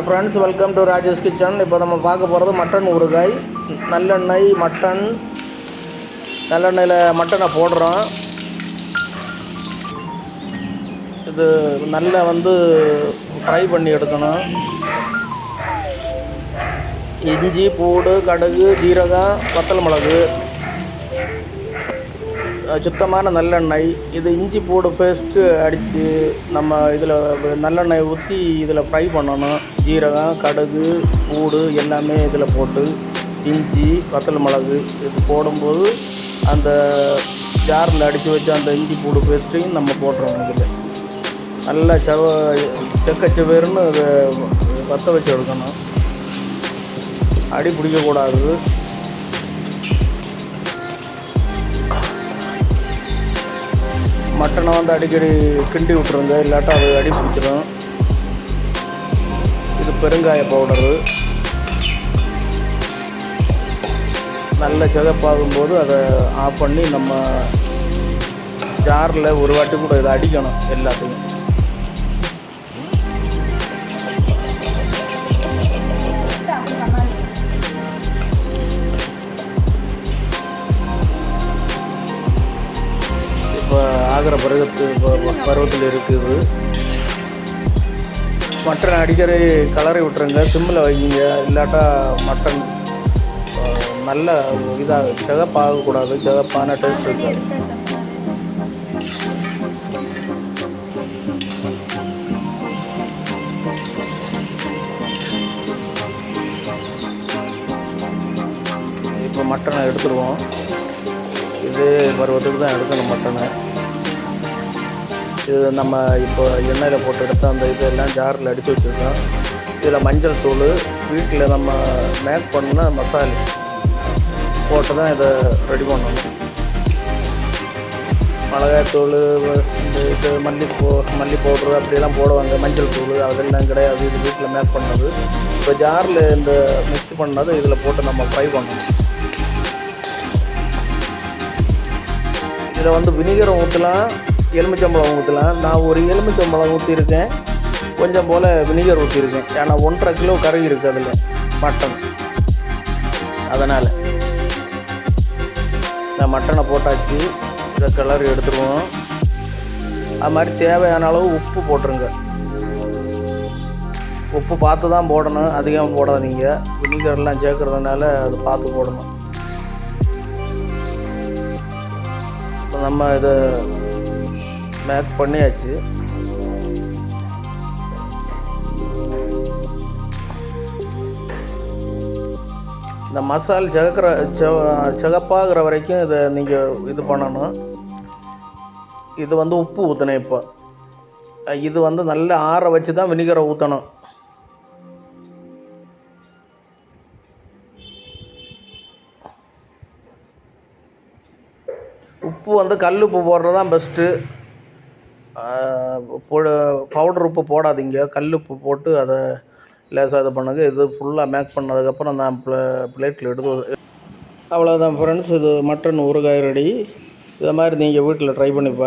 Friends, welcome to Rajesh kitchen. இப்போ நம்ம பார்க்க போகிறது மட்டன் ஊறுகாய். நல்லெண்ணெய், மட்டன், நல்லெண்ணெயில் மட்டனை போடுறோம். இது நல்லா ஃப்ரை பண்ணி எடுக்கணும். இஞ்சி, பூடு, கடுகு, ஜீரகம், வத்தல் மிளகு, சுத்தமான நல்லெண்ணெய். இது இஞ்சி பூடு பேஸ்ட்டு அடித்து நம்ம இதில் நல்லெண்ணெய் ஊற்றி இதில் ஃப்ரை பண்ணணும். ஜீரகம், கடுகு, பூடு எல்லாமே இதில் போட்டு, இஞ்சி, வத்தல் மிளகு இது போடும்போது அந்த ஜாரில் அடித்து வச்ச அந்த இஞ்சி பூடு பேஸ்ட்டையும் நம்ம போட்டுறோம். இதில் நல்லா செக்கச்செவேர்னு அதை வற்ற வச்சு எடுக்கணும். அடி பிடிக்கக்கூடாது. மட்டனை அடிக்கடி கிண்டி விட்ருங்க, இல்லாட்டா அது அடி பிடிச்சிடும். இது பெருங்காய பவுடரு. நல்ல சிகப்பாகும்போது அதை ஆஃப் பண்ணி நம்ம ஜாரில் ஒரு வாட்டி கூட இதை அடிக்கணும் எல்லாத்தையும். இப்போ ஆகிற பருவத்தில் இருக்குது. மட்டன் அடிக்கடி கலரை விட்டுருங்க, சிம்மில் வைங்க, இல்லாட்டா மட்டன் நல்ல இதாக சிகப்பாகக்கூடாது. சிகப்பான டேஸ்ட் இருக்காது. இப்போ மட்டனை எடுத்துருவோம். இதே பருவத்துக்கு தான் எடுக்கணும் மட்டனை. இது நம்ம இப்போ எண்ணெயில் போட்டு எடுத்து அந்த இதெல்லாம் ஜாரில் அடித்து வச்சுருக்கோம். இதில் மஞ்சள் தூள், வீட்டில் நம்ம மேக் பண்ண மசாலா போட்டு தான் இதை ரெடி பண்ணணும். மிளகாய்த்தூள், இந்த இது மல்லி பவுட்ரு அப்படியெல்லாம் போடுவாங்க. மஞ்சள் தூள் அதெல்லாம் கிடையாது. இது வீட்டில் மேக் பண்ணது. இப்போ ஜாரில் இந்த மிக்ஸ் பண்ணது இதில் போட்டு நம்ம ஃப்ரை பண்ணணும். இதில் வினிகரை ஊற்றலாம், எலுமிச்சம்பழம் ஊற்றலாம். நான் ஒரு எலுமிச்சம்பழம் ஊற்றிருக்கேன், கொஞ்சம் போல் வினிகர் ஊற்றிருக்கேன். ஏன்னா 1.5 கிலோ கறி இருக்குது அதில் மட்டன். அதனால் நான் மட்டனை போட்டாச்சு. இதை கிளறி எடுத்துருவோம். அது மாதிரி தேவையான அளவு உப்பு போட்டுருங்க. உப்பு பார்த்து தான் போடணும், அதிகமாக போடாதீங்க. வினிகர்லாம் சேர்க்குறதுனால அது பார்த்து போடணும். இப்போ நம்ம இதை மேக் பண்ணியாச்சு. இந்த மசால் சிகப்பாகிற வரைக்கும் இதை நீங்கள் இது பண்ணணும். இது உப்பு ஊற்றணும். இப்போ இது நல்லா ஆற வச்சு தான் வினிகரை ஊற்றணும். உப்பு கல் உப்பு போடுறது தான் பெஸ்ட்டு. பவுடர் உப்பு போடாதீங்க. கல் உப்பு போட்டு அதை லேசாக இது பண்ணுங்க. இது ஃபுல்லாக மேக் பண்ணதுக்கப்புறம் நான் பிளேட்டில் எடுத்து அவ்வளோதான் ஃப்ரெண்ட்ஸ். இது மட்டன் ஊறுகாய் ரெடி. இதை மாதிரி நீங்கள் வீட்டில் ட்ரை பண்ணி பாருங்கள்.